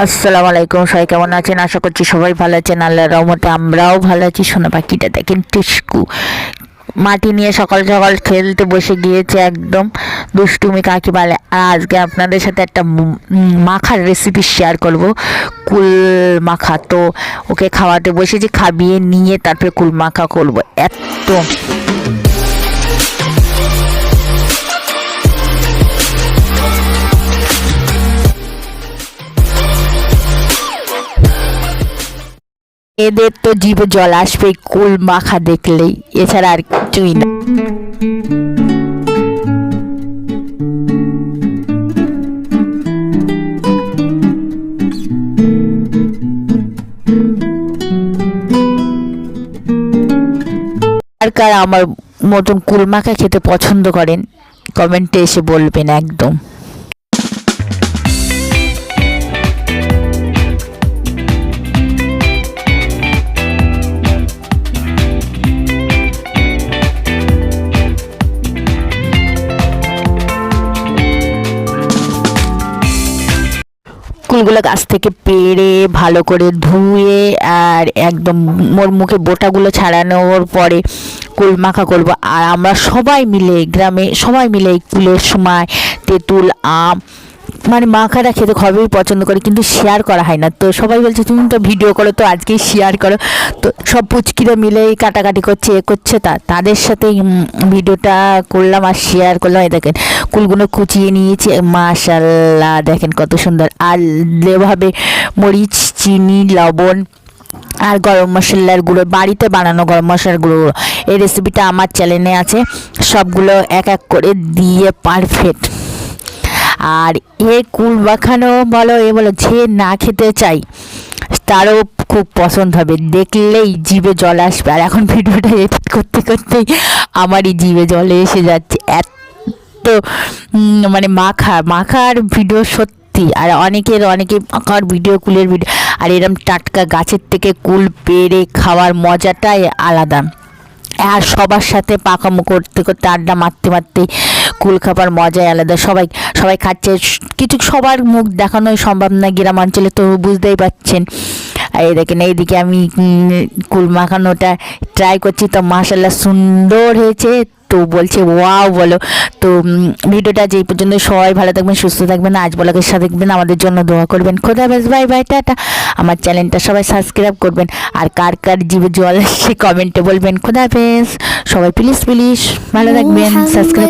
আসসালামু আলাইকুম, সবাই কেমন আছেন? আশা করছি সবাই ভালো আছেন। আল্লাহর রহমতে আমরাও ভালো আছি। সোনা পাখিটা দেখেন টিস্কু মাটি নিয়ে সকাল সকাল খেলতে বসে গিয়েছে, একদম দুষ্টুমি কাকে বলে। আর আজকে আপনাদের সাথে একটা মাখার রেসিপি শেয়ার করব, কুল মাখা। তো ওকে খাওয়াতে বসেছি, খাবিয়ে নিয়ে তারপরে কুল মাখা করবো। এত এদের তো জিভে জল আসবে কুল মাখা দেখলেই, এছাড়া আর কিছুই না। আর কার আমার মতন কুল মাখা খেতে পছন্দ করেন কমেন্টে এসে বলবেন একদম। কুলগুলো গাছ থেকে পেড়ে ভালো করে ধুয়ে আর একদম মোর মুখে বোটাগুলো ছাড়ানোর পরে কুল মাখা করবো। আর আমরা সবাই মিলে গ্রামে সবাই মিলে এই কুলের সময় তেঁতুল আম মানে মাখাটা খেতে খুবই পছন্দ করে, কিন্তু শেয়ার করা হয় না। তো সবাই বলছে তুমি তো ভিডিও করো, তো আজকেই শেয়ার করো। তো সব পুচকিরা মিলে কাটাকাটি করছে, করছে, তাদের সাথে ভিডিওটা করলাম আর শেয়ার করলাম। এই দেখেন কুলগুলো কুচিয়ে নিয়েছি, মাশাআল্লাহ দেখেন কত সুন্দর। আর এভাবে মরিচ, চিনি, লবণ আর গরম মশলার গুঁড়ো, বাড়িতে বানানো গরম মশলার গুঁড়ো। এই রেসিপিটা আমার চ্যানেলে আছে, সবগুলো এক এক করে দিয়ে পারফেক্ট। আর এ কুল মাখানো বলো এ বলো, যে না খেতে চাই তারও খুব পছন্দ হবে, দেখলেই জিভে জল আসবে। আর এখন ভিডিওটা এডিট করতে করতেই আমারই জিভে জলে এসে যাচ্ছে, এত মানে মাখার ভিডিও সত্যি। আর অনেকে মাখার ভিডিও, কুলের ভিডিও, আর এরম টাটকা গাছের থেকে কুল পেড়ে খাওয়ার মজাটাই আলাদা। আর সবার সাথে পাকামো করতে করতে আড্ডা মারতে মারতে কুল খাবার মজাই আলাদা। সবাই খাচ্ছে, কিছু সবার মুখ দেখানোই সম্ভব না গ্রাম অঞ্চলে, তো বুঝতেই পারছেন। এই দেখেন এইদিকে আমি কুল মাখানোটা ট্রাই করছি, তো মাশাআল্লাহ সুন্দর হয়েছে। তো বলছে ওয়াও বলো। তো ভিডিওটা যেই পর্যন্ত, সবাই ভালো থাকবেন, সুস্থ থাকবেন, আজ ব্লগের সাথে থাকবেন, আমাদের জন্য দোয়া করবেন। খোদা হাফেজ, বাই বাই, টাটা। আমার চ্যানেলটা সবাই সাবস্ক্রাইব করবেন। আর কার কার জিভে জল আসছে কমেন্টে বলবেন। খোদা হাফেজ সবাই, প্লিজ প্লিজ ভালো থাকবেন, সাবস্ক্রাইব।